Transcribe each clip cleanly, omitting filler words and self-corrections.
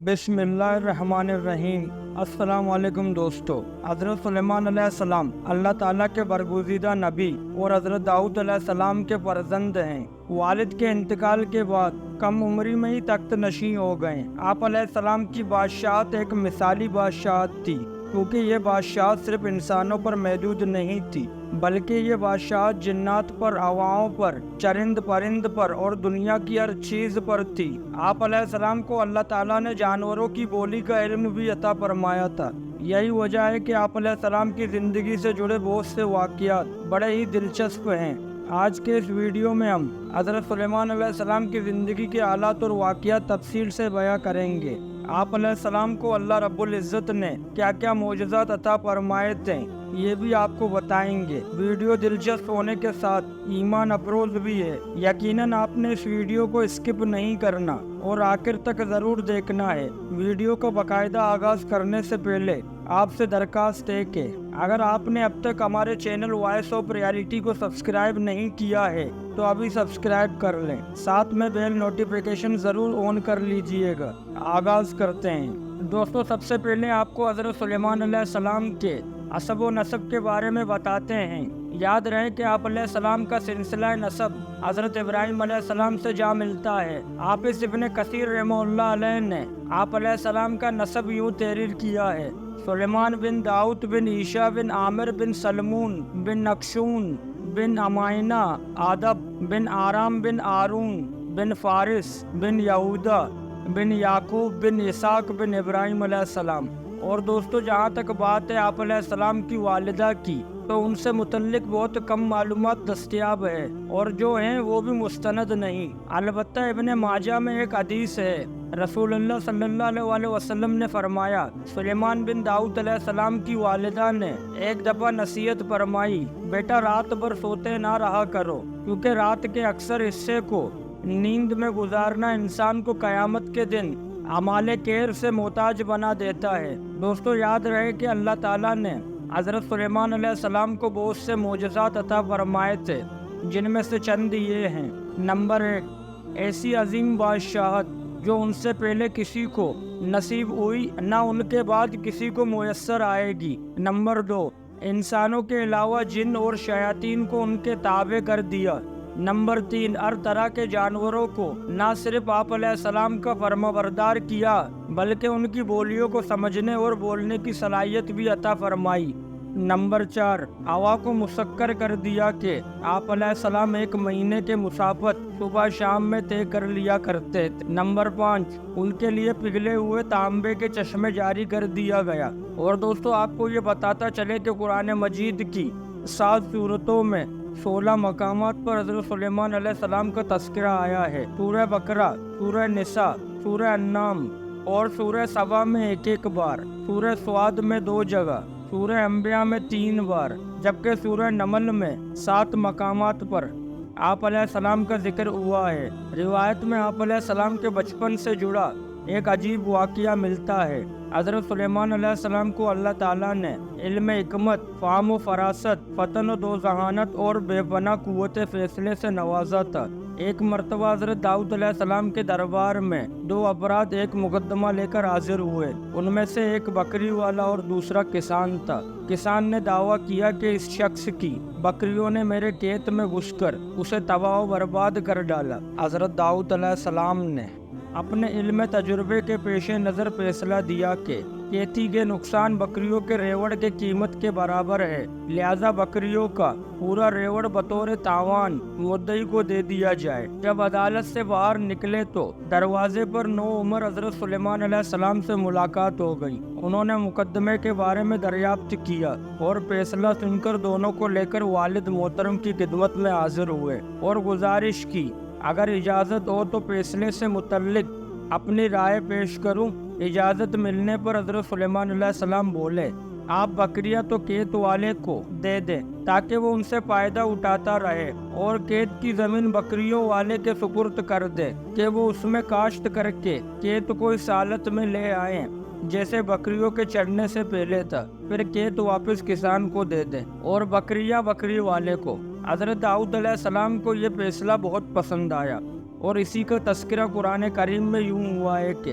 بسم اللہ الرحمن الرحیم۔ السلام علیکم دوستو۔ حضرت سلیمان علیہ السلام اللہ تعالیٰ کے برگزیدہ نبی اور حضرت داؤد علیہ السلام کے فرزند ہیں۔ والد کے انتقال کے بعد کم عمری میں ہی تخت نشین ہو گئے۔ آپ علیہ السلام کی بادشاہت ایک مثالی بادشاہت تھی، کیونکہ یہ بادشاہت صرف انسانوں پر محدود نہیں تھی، بلکہ یہ بادشاہت جنات پر، ہواؤں پر، چرند پرند پر اور دنیا کی ہر چیز پر تھی۔ آپ علیہ السلام کو اللہ تعالیٰ نے جانوروں کی بولی کا علم بھی عطا فرمایا تھا۔ یہی وجہ ہے کہ آپ علیہ السلام کی زندگی سے جڑے بہت سے واقعات بڑے ہی دلچسپ ہیں۔ آج کے اس ویڈیو میں ہم حضرت سلیمان علیہ السلام کی زندگی کے حالات اور واقعات تفصیل سے بیان کریں گے۔ آپ علیہ السلام کو اللہ رب العزت نے کیا کیا معجزات عطا فرمائے تھے، یہ بھی آپ کو بتائیں گے۔ ویڈیو دلچسپ ہونے کے ساتھ ایمان افروز بھی ہے۔ یقیناً آپ نے اس ویڈیو کو اسکپ نہیں کرنا اور آخر تک ضرور دیکھنا ہے۔ ویڈیو کو باقاعدہ آغاز کرنے سے پہلے آپ سے درخواست ہے کہ اگر آپ نے اب تک ہمارے چینل وائس آف ریالٹی کو سبسکرائب نہیں کیا ہے تو ابھی سبسکرائب کر لیں، ساتھ میں بیل نوٹیفیکیشن ضرور آن کر لیجئے گا۔ آغاز کرتے ہیں۔ دوستو، سب سے پہلے آپ کو حضرت سلیمان علیہ السلام کے حسب و نسب کے بارے میں بتاتے ہیں۔ یاد رہے کہ آپ علیہ السلام کا سلسلہ نسب حضرت ابراہیم علیہ السلام سے جا ملتا ہے۔ حافظ ابن کثیر رحمہ اللہ علیہ نے آپ علیہ السلام کا نسب یوں تحریر کیا ہے: سلیمان بن داؤد بن عیشا بن عامر بن سلمون بن نقشون بن امائنہ آدب بن آرام بن آرون بن فارس بن یہودا بن یعقوب بن اسحاق بن ابراہیم علیہ السلام۔ اور دوستو، جہاں تک بات ہے آپ علیہ السلام کی والدہ کی، تو ان سے متعلق بہت کم معلومات دستیاب ہے، اور جو ہیں وہ بھی مستند نہیں۔ البتہ ابن ماجہ میں ایک حدیث ہے، رسول اللہ صلی اللہ علیہ وسلم نے فرمایا، سلیمان بن داؤد علیہ السلام کی والدہ نے ایک دفعہ نصیحت فرمائی، بیٹا رات بھر سوتے نہ رہا کرو، کیونکہ رات کے اکثر حصے کو نیند میں گزارنا انسان کو قیامت کے دن اعمال خیر سے محتاج بنا دیتا ہے۔ دوستو، یاد رہے کہ اللہ تعالیٰ نے حضرت سلیمان علیہ السلام کو بہت سے معجزات عطا فرمائے تھے، جن میں سے چند یہ ہیں۔ نمبر 1، ایسی عظیم بادشاہت جو ان سے پہلے کسی کو نصیب ہوئی نہ ان کے بعد کسی کو میسر آئے گی۔ نمبر 2، انسانوں کے علاوہ جن اور شیاطین کو ان کے تابع کر دیا۔ نمبر 3، ہر طرح کے جانوروں کو نہ صرف آپ علیہ السلام کا فرمانبردار کیا، بلکہ ان کی بولیوں کو سمجھنے اور بولنے کی صلاحیت بھی عطا فرمائی۔ نمبر 4، ہوا کو مسخر کر دیا کہ آپ علیہ السلام ایک مہینے کے مسافت صبح شام میں طے کر لیا کرتے تھے۔ نمبر 5، ان کے لیے پگھلے ہوئے تانبے کے چشمے جاری کر دیا گیا۔ اور دوستو، آپ کو یہ بتاتا چلے کہ قرآن مجید کی 7 سورتوں میں 16 مقامات پر حضرت سلیمان علیہ السلام کا تذکرہ آیا ہے۔ سورہ بقرہ، سورہ نساء، سورہ انعام اور سورہ سبا میں ایک بار، سورہ سعد میں 2 جگہ، سورہ انبیاء میں 3 بار، جبکہ سورہ نمل میں 7 مقامات پر آپ علیہ السلام کا ذکر ہوا ہے۔ روایت میں آپ علیہ السلام کے بچپن سے جڑا ایک عجیب واقعہ ملتا ہے۔ حضرت سلیمان علیہ السلام کو اللہ تعالیٰ نے علم حکمت، فہم و فراست، فتن و دوذہانت اور بے پناہ قوت فیصلے سے نوازا تھا۔ ایک مرتبہ حضرت داؤد علیہ السلام کے دربار میں 2 افراد ایک مقدمہ لے کر حاضر ہوئے۔ ان میں سے ایک بکری والا اور دوسرا کسان تھا۔ کسان نے دعویٰ کیا کہ اس شخص کی بکریوں نے میرے کھیت میں گھس کر اسے تباہ و برباد کر ڈالا۔ حضرت داؤد علیہ السلام نے اپنے علم تجربے کے پیش نظر فیصلہ دیا کہ کھیتی کے نقصان بکریوں کے ریوڑ کے قیمت کے برابر ہے، لہذا بکریوں کا پورا ریوڑ بطور تاوان مدعی کو دے دیا جائے۔ جب عدالت سے باہر نکلے تو دروازے پر نوعمر حضرت سلیمان علیہ السلام سے ملاقات ہو گئی۔ انہوں نے مقدمے کے بارے میں دریافت کیا اور فیصلہ سن کر دونوں کو لے کر والد محترم کی خدمت میں حاضر ہوئے اور گزارش کی، اگر اجازت ہو تو فیصلے سے متعلق اپنی رائے پیش کروں۔ اجازت ملنے پر حضرت سلیمان علیہ السلام بولے، آپ بکریاں تو کھیت والے کو دے دیں تاکہ وہ ان سے فائدہ اٹھاتا رہے، اور کھیت کی زمین بکریوں والے کے سپرد کر دے کہ وہ اس میں کاشت کر کے کھیت کو اس حالت میں لے آئیں جیسے بکریوں کے چڑھنے سے پہلے تھا، پھر کھیت واپس کسان کو دے دیں اور بکریاں بکری والے کو۔ حضرت داؤد علیہ السلام کو یہ فیصلہ بہت پسند آیا، اور اسی کا تذکرہ قرآن کریم میں یوں ہوا ہے کہ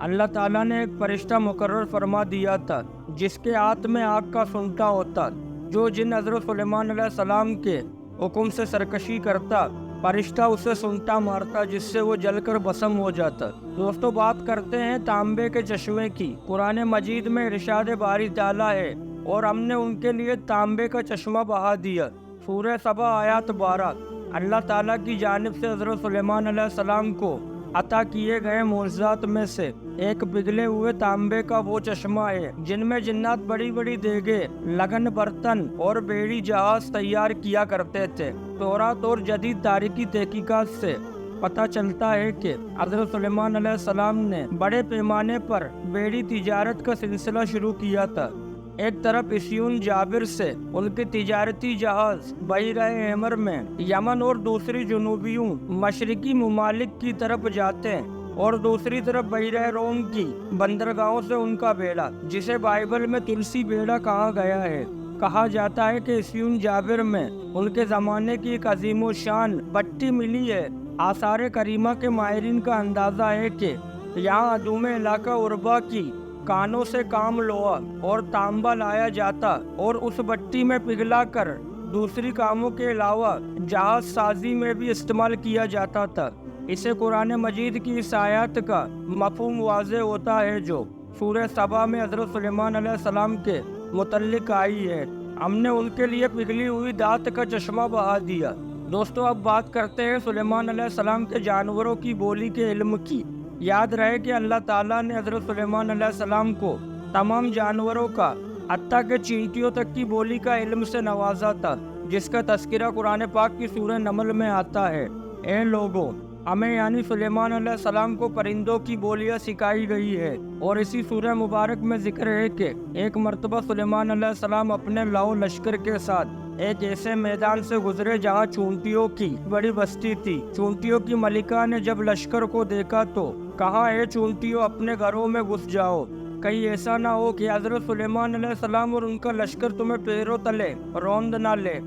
اللہ تعالیٰ نے ایک فرشتہ مقرر فرما دیا تھا جس کے ہاتھ میں آگ کا سونٹا ہوتا، جو جن حضرت سلیمان علیہ السلام کے حکم سے سرکشی کرتا، فرشتہ اسے سونٹا مارتا جس سے وہ جل کر بھسم ہو جاتا۔ دوستو، بات کرتے ہیں تانبے کے چشمے کی۔ قرآن مجید میں ارشاد باری تعالیٰ ہے، اور ہم نے ان کے لیے تانبے کا چشمہ بہا دیا۔ سورہ سبا آیات 12۔ اللہ تعالیٰ کی جانب سے حضرت سلیمان علیہ السلام کو عطا کیے گئے معجزات میں سے ایک پگھلے ہوئے تانبے کا وہ چشمہ ہے جن میں جنات بڑی بڑی دیگیں، لگن برتن اور بیڑی جہاز تیار کیا کرتے تھے۔ تورات اور جدید تاریخی تحقیقات سے پتہ چلتا ہے کہ حضرت سلیمان علیہ السلام نے بڑے پیمانے پر بیڑی تجارت کا سلسلہ شروع کیا تھا۔ ایک طرف اسیون جابر سے ان کے تجارتی جہاز بحیرہ احمر میں یمن اور دوسری جنوبیوں مشرقی ممالک کی طرف جاتے ہیں، اور دوسری طرف بحیرہ روم کی بندرگاہوں سے ان کا بیڑا، جسے بائبل میں تلسی بیڑا کہا گیا ہے۔ کہا جاتا ہے کہ اسیون جابر میں ان کے زمانے کی ایک عظیم و شان بٹی ملی ہے۔ آثار کریمہ کے ماہرین کا اندازہ ہے کہ یہاں ادوم علاقہ عربا کی کانوں سے کام لوہا اور تانبا لایا جاتا اور اس بٹی میں پگھلا کر دوسری کاموں کے علاوہ جہاز سازی میں بھی استعمال کیا جاتا تھا۔ اسے قرآن مجید کی اس آیات کا مفہوم واضح ہوتا ہے جو سورہ سبا میں حضرت سلیمان علیہ السلام کے متعلق آئی ہے۔ ہم نے ان کے لیے پگھلی ہوئی دھات کا چشمہ بہا دیا۔ دوستو، اب بات کرتے ہیں سلیمان علیہ السلام کے جانوروں کی بولی کے علم کی۔ یاد رہے کہ اللہ تعالیٰ نے حضرت سلیمان علیہ السلام کو تمام جانوروں کا، حتیٰ کہ چینٹیوں تک کی بولی کا علم سے نوازا تھا، جس کا تذکرہ قرآن پاک کی سورہ نمل میں آتا ہے۔ اے لوگوں، ہمیں یعنی سلیمان علیہ السلام کو پرندوں کی بولیاں سکھائی گئی ہے، اور اسی سورہ مبارک میں ذکر ہے کہ ایک مرتبہ سلیمان علیہ السلام اپنے لاؤ لشکر کے ساتھ ایک ایسے میدان سے گزرے جہاں چونٹیوں کی بڑی بستی تھی۔ چونٹیوں کی ملکہ نے جب لشکر کو دیکھا تو کہا، اے چونٹیوں، اپنے گھروں میں گھس جاؤ، کہیں ایسا نہ ہو کہ حضرت سلیمان علیہ السلام اور ان کا لشکر تمہیں پیروں تلے روند نہ لے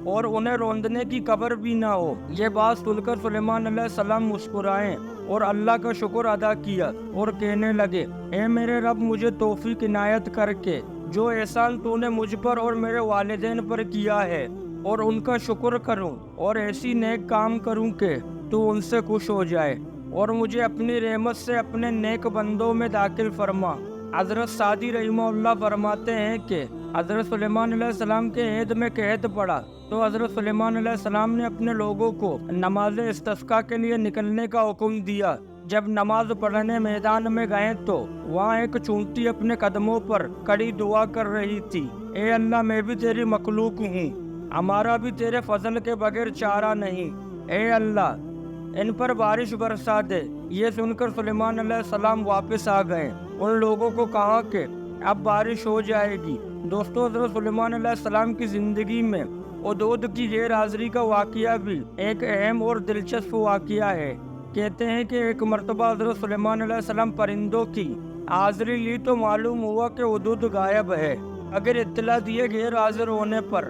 اور انہیں روندنے کی خبر بھی نہ ہو۔ یہ بات سن کر سلیمان علیہ السلام مسکرائے اور اللہ کا شکر ادا کیا اور کہنے لگے، اے میرے رب، مجھے توفیق عنایت کر کے جو احسان تو نے مجھ پر اور میرے والدین پر کیا ہے، اور ان کا شکر کروں اور ایسی نیک کام کروں کہ تو ان سے خوش ہو جائے، اور مجھے اپنی رحمت سے اپنے نیک بندوں میں داخل فرما۔ حضرت سعدی رحمہ اللہ فرماتے ہیں کہ حضرت سلیمان علیہ السلام کے عہد میں قحط پڑا تو حضرت سلیمان علیہ السلام نے اپنے لوگوں کو نماز استسقاء کے لیے نکلنے کا حکم دیا۔ جب نماز پڑھنے میدان میں گئے تو وہاں ایک چونٹی اپنے قدموں پر کڑی دعا کر رہی تھی، اے اللہ، میں بھی تیری مخلوق ہوں، ہمارا بھی تیرے فضل کے بغیر چارہ نہیں، اے اللہ ان پر بارش برسا دے۔ یہ سن کر سلیمان علیہ السلام واپس آ گئے۔ ان لوگوں کو کہا کہ اب بارش ہو جائے گی۔ دوستو، حضرت سلیمان علیہ السلام کی زندگی میں حدود کی غیر حاضری کا واقعہ بھی ایک اہم اور دلچسپ واقعہ ہے۔ کہتے ہیں کہ ایک مرتبہ حضرت سلیمان علیہ السلام پرندوں کی حاضری لی تو معلوم ہوا کہ حدود غائب ہے۔ اگر اطلاع دیے غیر حاضر ہونے پر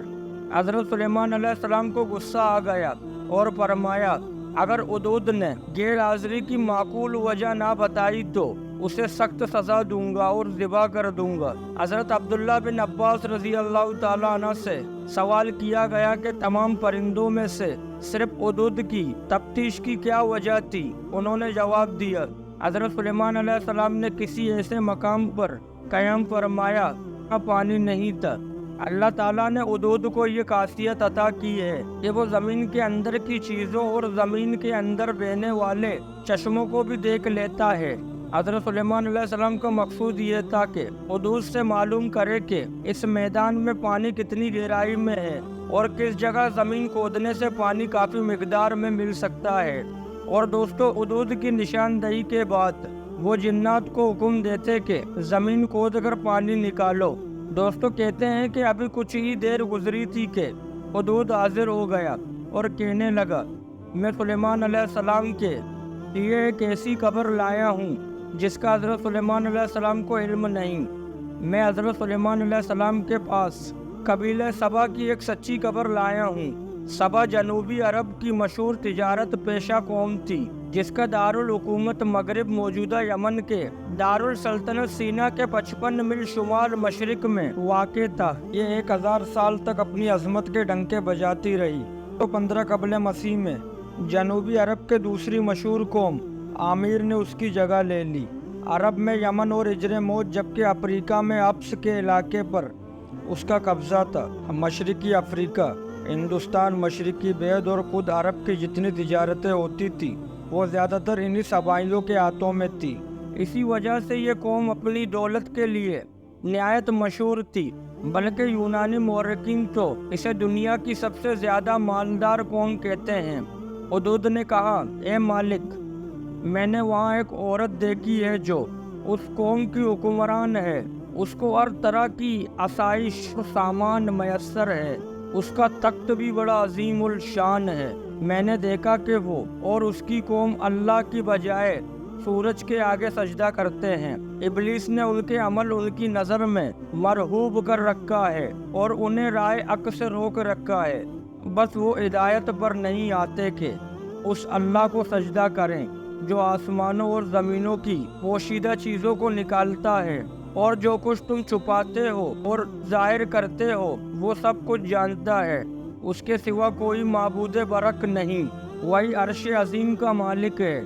حضرت سلیمان علیہ السلام کو غصہ آ گیا اور فرمایا، اگر حدود نے غیر حاضری کی معقول وجہ نہ بتائی تو اسے سخت سزا دوں گا اور ذبح کر دوں گا۔ حضرت عبداللہ بن عباس رضی اللہ تعالیٰ عنہ سے سوال کیا گیا کہ تمام پرندوں میں سے صرف حدود کی تفتیش کی کیا وجہ تھی؟ انہوں نے جواب دیا، حضرت سلیمان علیہ السلام نے کسی ایسے مقام پر قیام فرمایا جہاں پانی نہیں تھا۔ اللہ تعالیٰ نے حدود کو یہ خاصیت عطا کی ہے کہ وہ زمین کے اندر کی چیزوں اور زمین کے اندر بہنے والے چشموں کو بھی دیکھ لیتا ہے۔ حضرت سلیمان علیہ السلام کا مقصود یہ تھا کہ حدود سے معلوم کرے کہ اس میدان میں پانی کتنی گہرائی میں ہے اور کس جگہ زمین کھودنے سے پانی کافی مقدار میں مل سکتا ہے۔ اور دوستو، حدود کی نشاندہی کے بعد وہ جنات کو حکم دیتے کہ زمین کھود کر پانی نکالو۔ دوستو، کہتے ہیں کہ ابھی کچھ ہی دیر گزری تھی کہ حدود حاضر ہو گیا اور کہنے لگا، میں سلیمان علیہ السلام کے لیے ایک ایسی خبر لایا ہوں جس کا حضرت سلیمان علیہ السلام کو علم نہیں۔ میں حضرت سلیمان علیہ السلام کے پاس قبیلہ سبا کی ایک سچی خبر لایا ہوں۔ سبا جنوبی عرب کی مشہور تجارت پیشہ قوم تھی۔ جس کا دارالحکومت مغرب موجودہ یمن کے دارالسلطنت سینا کے 55 میل شمال مشرق میں واقع تھا۔ یہ 1000 سال تک اپنی عظمت کے ڈنکے بجاتی رہی۔ تو 15 قبل مسیح میں جنوبی عرب کے دوسری مشہور قوم عامیر نے اس کی جگہ لے لی۔ عرب میں یمن اور اجر موج، جبکہ افریقہ میں ابس کے علاقے پر اس کا قبضہ تھا۔ مشرقی افریقہ، ہندوستان، مشرقی بعد اور خود عرب کی جتنی تجارتیں ہوتی تھی وہ زیادہ تر انہی قبائلیوں کے ہاتھوں میں تھی۔ اسی وجہ سے یہ قوم اپنی دولت کے لیے نہایت مشہور تھی، بلکہ یونانی مورخین تو اسے دنیا کی سب سے زیادہ مالدار قوم کہتے ہیں۔ حدود نے کہا، اے مالک، میں نے وہاں ایک عورت دیکھی ہے جو اس قوم کی حکمران ہے۔ اس کو ہر طرح کی آسائش و سامان میسر ہے۔ اس کا تخت بھی بڑا عظیم الشان ہے۔ میں نے دیکھا کہ وہ اور اس کی قوم اللہ کی بجائے سورج کے آگے سجدہ کرتے ہیں۔ ابلیس نے ان کے عمل ان کی نظر میں مرغوب کر رکھا ہے اور انہیں رائے حق سے روک رکھا ہے۔ بس وہ ہدایت پر نہیں آتے کہ اس اللہ کو سجدہ کریں جو آسمانوں اور زمینوں کی پوشیدہ چیزوں کو نکالتا ہے، اور جو کچھ تم چھپاتے ہو اور ظاہر کرتے ہو وہ سب کچھ جانتا ہے۔ اس کے سوا کوئی معبود برحق نہیں، وہی عرش عظیم کا مالک ہے۔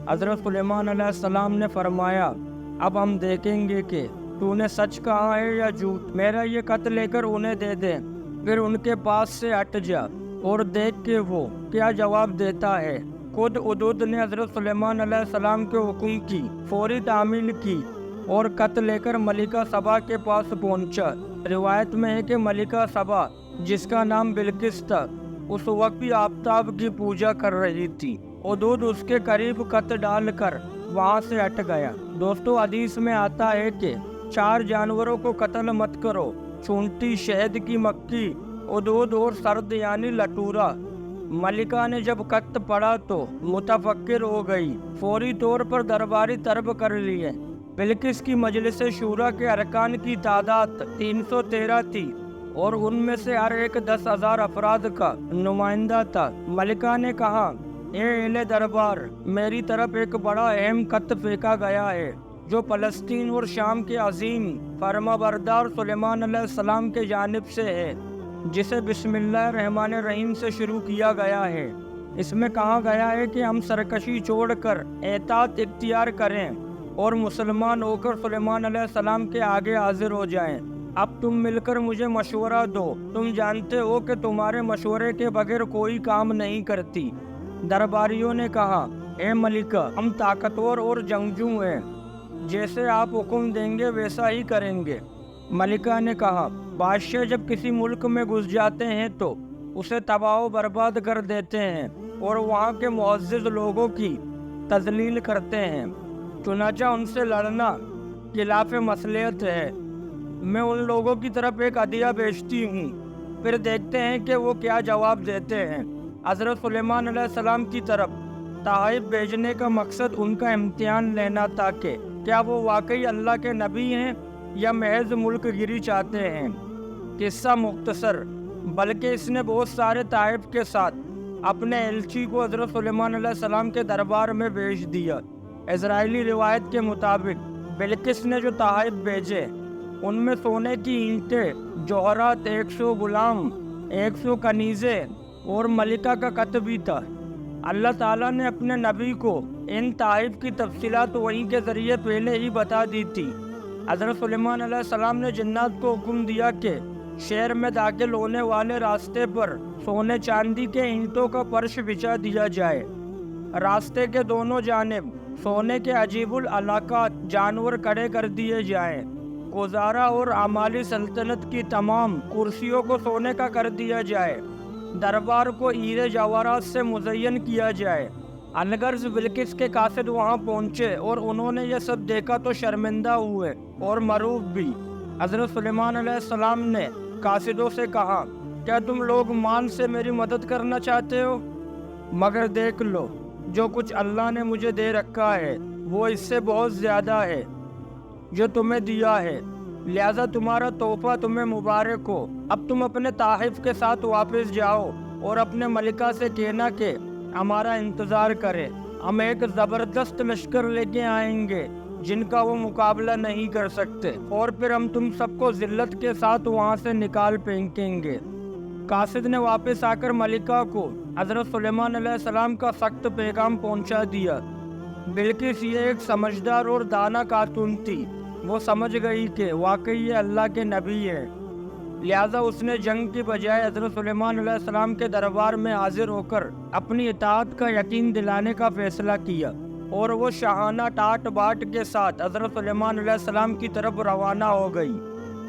حضرت سلیمان علیہ السلام نے فرمایا، اب ہم دیکھیں گے کہ تو نے سچ کہا ہے یا جھوٹ۔ میرا یہ خط لے کر انہیں دے دے، پھر ان کے پاس سے ہٹ جا اور دیکھ کہ وہ کیا جواب دیتا ہے۔ خود حدود نے حضرت سلیمان علیہ السلام کے حکم کی فوری تعمیل کی اور خط لے کر ملکہ سبا کے پاس پہنچا۔ روایت میں ہے کہ ملکہ سبا، جس کا نام بلقیس تھا، اس وقت بھی آفتاب کی پوجا کر رہی تھی۔ حدود اس کے قریب خط ڈال کر وہاں سے ہٹ گیا۔ دوستو، حدیث میں آتا ہے کہ 4 جانوروں کو قتل مت کرو: چونٹی، شہد کی مکھی، حدود اور سرد یعنی لٹورا۔ ملکہ نے جب خط پڑھا تو متفکر ہو گئی، فوری طور پر درباری طلب کر لیے۔ بلقیس کی مجلس شورا کے ارکان کی تعداد 313 تھی اور ان میں سے ہر ایک 10,000 افراد کا نمائندہ تھا۔ ملکہ نے کہا، اے اہل دربار، میری طرف ایک بڑا اہم خط پھینکا گیا ہے جو فلسطین اور شام کے عظیم فرمانبردار سلیمان علیہ السلام کے جانب سے ہے، جسے بسم اللہ الرحمن الرحیم سے شروع کیا گیا ہے۔ اس میں کہا گیا ہے کہ ہم سرکشی چھوڑ کر اطاعت اختیار کریں اور مسلمان ہو کر سلیمان علیہ السلام کے آگے حاضر ہو جائیں۔ اب تم مل کر مجھے مشورہ دو، تم جانتے ہو کہ تمہارے مشورے کے بغیر کوئی کام نہیں کرتی۔ درباریوں نے کہا، اے ملکہ، ہم طاقتور اور جنگجو ہیں، جیسے آپ حکم دیں گے ویسا ہی کریں گے۔ ملکہ نے کہا، بادشاہ جب کسی ملک میں گھس جاتے ہیں تو اسے تباہ و برباد کر دیتے ہیں اور وہاں کے معزز لوگوں کی تذلیل کرتے ہیں، چنانچہ ان سے لڑنا خلاف مصلحت ہے۔ میں ان لوگوں کی طرف ایک ہدیہ بھیجتی ہوں، پھر دیکھتے ہیں کہ وہ کیا جواب دیتے ہیں۔ حضرت سلیمان علیہ السلام کی طرف تحائف بھیجنے کا مقصد ان کا امتحان لینا تھا کہ کیا وہ واقعی اللہ کے نبی ہیں یا محض ملک گیری چاہتے ہیں۔ قصہ مختصر، بلکہ اس نے بہت سارے تحائف کے ساتھ اپنے ایلچی کو حضرت سلیمان علیہ السلام کے دربار میں بھیج دیا۔ اسرائیلی روایت کے مطابق بلقیس نے جو تحائف بھیجے ان میں سونے کی اینٹیں، جوہرات، 100 غلام، 100 کنیزیں اور ملکہ کا خط بھی تھا۔ اللہ تعالیٰ نے اپنے نبی کو ان تحائف کی تفصیلات وحی کے ذریعے پہلے ہی بتا دی تھی۔ حضرت سلیمان علیہ السلام نے جنات کو حکم دیا کہ شہر میں داخل ہونے والے راستے پر سونے چاندی کے اینٹوں کا فرش بچھا دیا جائے۔ راستے کے دونوں جانب سونے کے عجیب العلاقات جانور کھڑے کر دیے جائیں۔ گزارا اور عمالی سلطنت کی تمام کرسیوں کو سونے کا کر دیا جائے۔ دربار کو ہیرے جواہرات سے مزین کیا جائے۔ الغرض بلقیس کے قاصد وہاں پہنچے اور انہوں نے یہ سب دیکھا تو شرمندہ ہوئے اور مرعوب بھی۔ حضرت سلیمان علیہ السلام نے قاصدوں سے کہا، کیا تم لوگ مال سے میری مدد کرنا چاہتے ہو؟ مگر دیکھ لو، جو کچھ اللہ نے مجھے دے رکھا ہے وہ اس سے بہت زیادہ ہے جو تمہیں دیا ہے، لہذا تمہارا تحفہ تمہیں مبارک ہو۔ اب تم اپنے تحائف کے ساتھ واپس جاؤ اور اپنے ملکہ سے کہنا کہ ہمارا انتظار کرے، ہم ایک زبردست لشکر لے کے آئیں گے جن کا وہ مقابلہ نہیں کر سکتے، اور پھر ہم تم سب کو ذلت کے ساتھ وہاں سے نکال پھینکیں گے۔ قاصد نے واپس آ کر ملکہ کو حضرت سلیمان علیہ السلام کا سخت پیغام پہنچا دیا۔ بلقیس یہ ایک سمجھدار اور دانا خاتون تھی، وہ سمجھ گئی کہ واقعی یہ اللہ کے نبی ہے، لہٰذا اس نے جنگ کی بجائے حضرت سلیمان علیہ السلام کے دربار میں حاضر ہو کر اپنی اطاعت کا یقین دلانے کا فیصلہ کیا، اور وہ شاہانہ ٹاٹ باٹ کے ساتھ حضرت سلیمان علیہ السلام کی طرف روانہ ہو گئی۔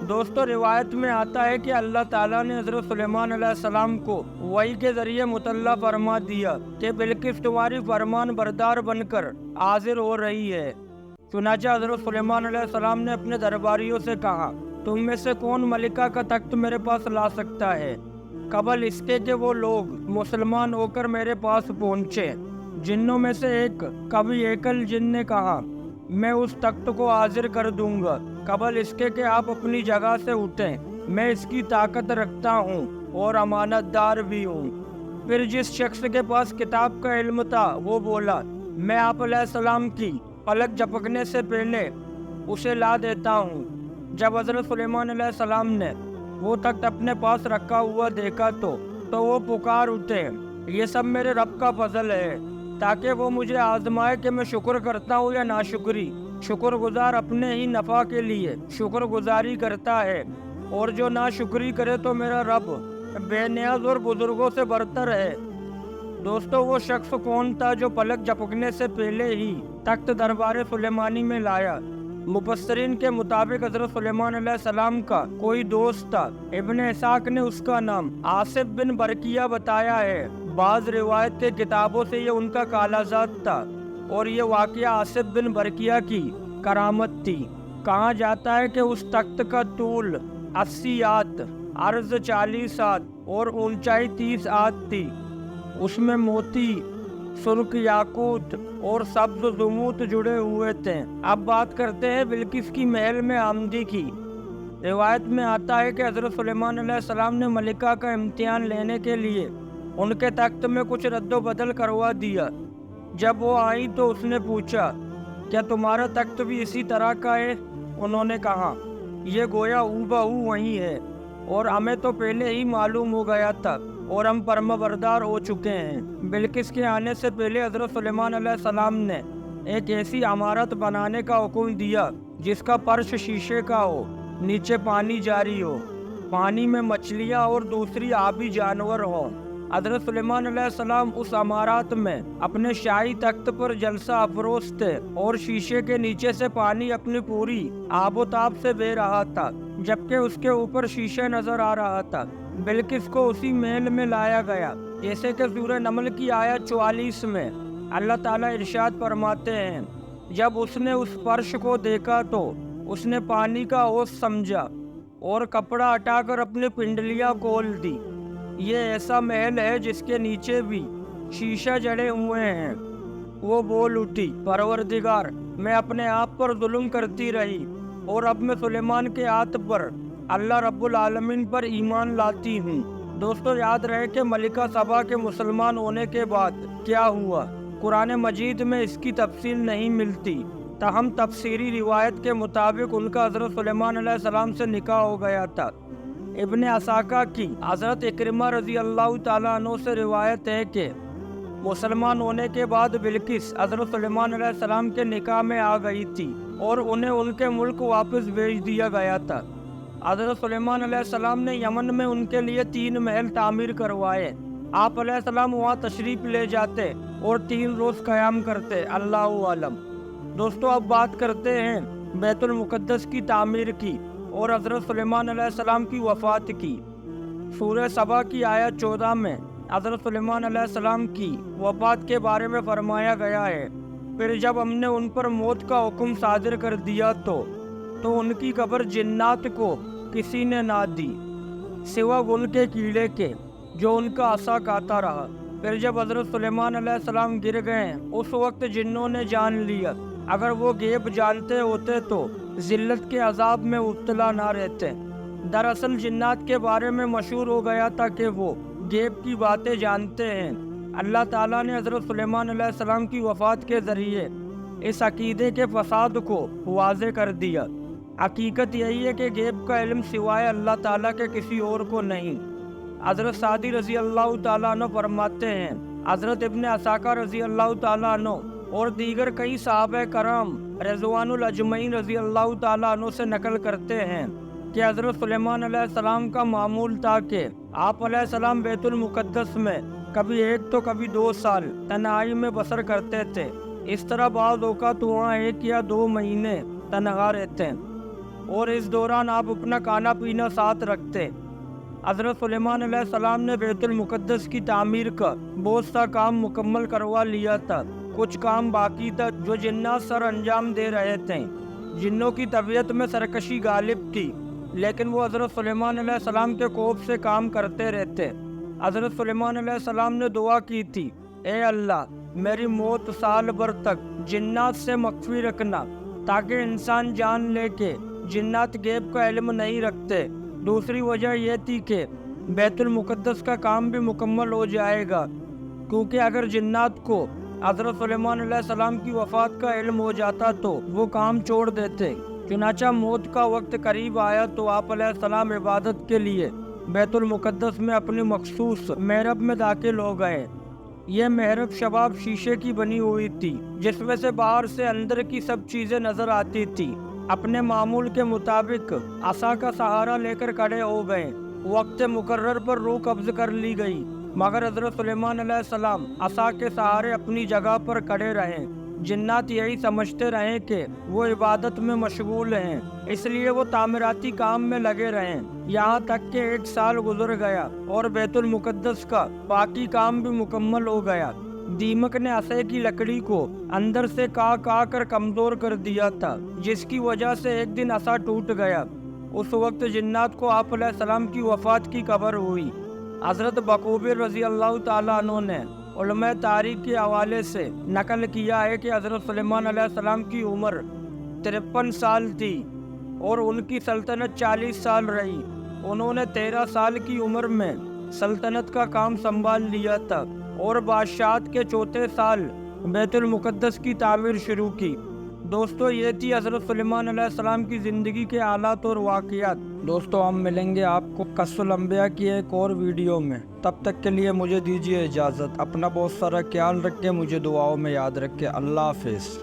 دوستو، روایت میں آتا ہے کہ اللہ تعالیٰ نے حضرت سلیمان علیہ السلام کو وحی کے ذریعے مطلع فرما دیا کہ بلقیس تمہاری فرمان بردار بن کر حاضر ہو رہی ہے۔ چنانچہ حضرت سلیمان علیہ السلام نے اپنے درباریوں سے کہا، تم میں سے کون ملکہ کا تخت میرے پاس لا سکتا ہے، قبل اس کے کہ وہ لوگ مسلمان ہو کر میرے پاس پہنچے۔ جنوں میں سے ایک کبھی ایکل جن نے کہا، میں اس تخت کو حاضر کر دوں گا قبل اس کے کہ آپ اپنی جگہ سے اٹھیں، میں اس کی طاقت رکھتا ہوں اور امانت دار بھی ہوں۔ پھر جس شخص کے پاس کتاب کا علم تھا وہ بولا، میں آپ علیہ السلام کی پلک جھپکنے سے پہلے اسے لا دیتا ہوں۔ جب حضرت سلیمان علیہ السلام نے وہ تخت اپنے پاس رکھا ہوا دیکھا تو وہ پکار اٹھے، یہ سب میرے رب کا فضل ہے، تاکہ وہ مجھے آزمائے کہ میں شکر کرتا ہوں یا ناشکری۔ شکر گزار اپنے ہی نفع کے لیے شکر گزاری کرتا ہے، اور جو ناشکری کرے تو میرا رب بے نیاز اور بزرگوں سے برتر ہے۔ دوستو، وہ شخص کون تھا جو پلک جھپکنے سے پہلے ہی تخت دربار سلیمانی میں لایا؟ مفسرین کے مطابق حضرت سلیمان علیہ السلام کا کوئی دوست تھا۔ ابن اسحاق نے اس کا نام آصف بن برقیہ بتایا ہے۔ بعض روایت کے کتابوں سے یہ ان کا خالہ زاد تھا، اور یہ واقعہ آصف بن برقیہ کی کرامت تھی۔ کہا جاتا ہے کہ اس تخت کا طول 80 ہاتھ، عرض 40 ہاتھ اور اونچائی 30 ہاتھ تھی۔ اس میں موتی، سرخ یاقوت اور سبز زموت جڑے ہوئے تھے۔ اب بات کرتے ہیں بلقیس کی محل میں آمدی کی۔ روایت میں آتا ہے کہ حضرت سلیمان علیہ السلام نے ملکہ کا امتحان لینے کے لیے ان کے تخت میں کچھ رد و بدل کروا دیا۔ جب وہ آئی تو اس نے پوچھا، کیا تمہارا تخت بھی اسی طرح کا ہے؟ انہوں نے کہا، یہ گویا ہو وہی ہے، اور ہمیں تو پہلے ہی معلوم ہو گیا تھا اور ہم فرما بردار ہو چکے ہیں۔ بلقیس کے آنے سے پہلے حضرت سلیمان علیہ السلام نے ایک ایسی عمارت بنانے کا حکم دیا جس کا فرش شیشے کا ہو، نیچے پانی جاری ہو، پانی میں مچھلیاں اور دوسری آبی جانور ہوں۔ حضرت سلیمان علیہ السلام اس عمارات میں اپنے شاہی تخت پر جلسہ افروز تھے، اور شیشے کے نیچے سے پانی اپنی پوری آب و تاب سے بہہ رہا تھا، جبکہ اس کے اوپر شیشے نظر آ رہا تھا۔ بلقیس کو اسی محل میں لایا گیا، جیسے کہ سورہ نمل کی آیت 44 میں اللہ تعالیٰ ارشاد فرماتے ہیں، جب اس نے اس فرش کو دیکھا تو اس نے پانی کا اوس سمجھا اور کپڑا ہٹا کر اپنی پنڈلیاں کھول دی۔ یہ ایسا محل ہے جس کے نیچے بھی شیشہ جڑے ہوئے ہیں۔ وہ بول اٹھی، پروردگار، میں اپنے آپ پر ظلم کرتی رہی، اور اب میں سلیمان کے ہاتھ پر اللہ رب العالمین پر ایمان لاتی ہوں۔ دوستو، یاد رہے کہ ملکہ سبا کے مسلمان ہونے کے بعد کیا ہوا، قرآن مجید میں اس کی تفصیل نہیں ملتی، تاہم تفسیری روایت کے مطابق ان کا حضرت سلیمان علیہ السلام سے نکاح ہو گیا تھا۔ ابن اسحاق کی حضرت اکرمہ رضی اللہ تعالیٰ عنہ سے روایت ہے کہ مسلمان ہونے کے بعد بلقیس حضرت سلیمان علیہ السلام کے نکاح میں آ گئی تھی، اور انہیں ان کے ملک واپس بھیج دیا گیا تھا۔ حضرت سلیمان علیہ السلام نے یمن میں ان کے لیے 3 محل تعمیر کروائے۔ آپ علیہ السلام وہاں تشریف لے جاتے اور 3 روز قیام کرتے، اللہ عالم۔ دوستو، اب بات کرتے ہیں بیت المقدس کی تعمیر کی اور حضرت سلیمان علیہ السلام کی وفات کی۔ سورہ سبا کی آیت 14 میں حضرت سلیمان علیہ السلام کی وفات کے بارے میں فرمایا گیا ہے، پھر جب ہم نے ان پر موت کا حکم صادر کر دیا تو ان کی قبر جنات کو کسی نے نہ دی سوا ان کے کیڑے کے جو ان کا عصا کھاتا رہا۔ پھر جب حضرت سلیمان علیہ السلام گر گئے، اس وقت جنوں نے جان لیا، اگر وہ غیب جانتے ہوتے تو ذلت کے عذاب میں مبتلا نہ رہتے۔ دراصل جنات کے بارے میں مشہور ہو گیا تھا کہ وہ غیب کی باتیں جانتے ہیں۔ اللہ تعالیٰ نے حضرت سلیمان علیہ السلام کی وفات کے ذریعے اس عقیدے کے فساد کو واضح کر دیا۔ حقیقت یہی ہے کہ غیب کا علم سوائے اللہ تعالیٰ کے کسی اور کو نہیں۔ حضرت سعدی رضی اللہ تعالیٰ عنہ فرماتے ہیں، حضرت ابن عساکر رضی اللہ تعالیٰ عنہ اور دیگر کئی صحابہ کرام رضوان الاجمعین رضی اللہ تعالیٰ عنہ سے نقل کرتے ہیں کہ حضرت سلیمان علیہ السلام کا معمول تھا کہ آپ علیہ السلام بیت المقدس میں کبھی 1 تو کبھی 2 سال تنہائی میں بسر کرتے تھے۔ اس طرح بعض اوقات وہاں 1 یا 2 مہینے تنہا رہتے اور اس دوران آپ اپنا کھانا پینا ساتھ رکھتے۔ حضرت سلیمان علیہ السلام نے بیت المقدس کی تعمیر کا بہت سا کام مکمل کروا لیا تھا، کچھ کام باقی تھا جو جنات سر انجام دے رہے تھے۔ جنوں کی طبیعت میں سرکشی غالب تھی، لیکن وہ حضرت سلیمان علیہ السلام کے خوف سے کام کرتے رہتے۔ حضرت سلیمان علیہ السلام نے دعا کی تھی، اے اللہ میری موت سال بھر تک جنات سے مخفی رکھنا، تاکہ انسان جان لے کہ جنات غیب کا علم نہیں رکھتے۔ دوسری وجہ یہ تھی کہ بیت المقدس کا کام بھی مکمل ہو جائے گا، کیونکہ اگر جنات کو حضرت سلیمان علیہ السلام کی وفات کا علم ہو جاتا تو وہ کام چھوڑ دیتے۔ چنانچہ موت کا وقت قریب آیا تو آپ علیہ السلام عبادت کے لیے بیت المقدس میں اپنی مخصوص محراب میں داخل ہو گئے۔ یہ محراب شباب شیشے کی بنی ہوئی تھی، جس میں سے باہر سے اندر کی سب چیزیں نظر آتی تھی۔ اپنے معمول کے مطابق عصا کا سہارا لے کر کھڑے ہو گئے۔ وقت مقرر پر روح قبض کر لی گئی، مگر حضرت سلیمان علیہ السلام عصا کے سہارے اپنی جگہ پر کھڑے رہے۔ جنات یہی سمجھتے رہے کہ وہ عبادت میں مشغول ہیں، اس لیے وہ تعمیراتی کام میں لگے رہے، یہاں تک کہ 1 سال گزر گیا اور بیت المقدس کا باقی کام بھی مکمل ہو گیا۔ دیمک نے عصا کی لکڑی کو اندر سے کاٹ کر کمزور کر دیا تھا، جس کی وجہ سے ایک دن عصا ٹوٹ گیا۔ اس وقت جنات کو آپ علیہ السلام کی وفات کی خبر ہوئی۔ حضرت بقوبیر رضی اللہ تعالیٰ عنہ نے علماء تاریخ کے حوالے سے نقل کیا ہے کہ حضرت سلیمان علیہ السلام کی عمر 53 سال تھی اور ان کی سلطنت 40 سال رہی۔ انہوں نے 13 سال کی عمر میں سلطنت کا کام سنبھال لیا تھا اور بادشاہت کے 4تھے سال بیت المقدس کی تعمیر شروع کی۔ دوستو، یہ تھی حضرت سلیمان علیہ السلام کی زندگی کے حالات اور واقعات۔ دوستو، ہم ملیں گے آپ کو قصص الانبیاء کی ایک اور ویڈیو میں۔ تب تک کے لیے مجھے دیجیے اجازت۔ اپنا بہت سارا خیال رکھیں، مجھے دعاؤں میں یاد رکھیں۔ اللہ حافظ۔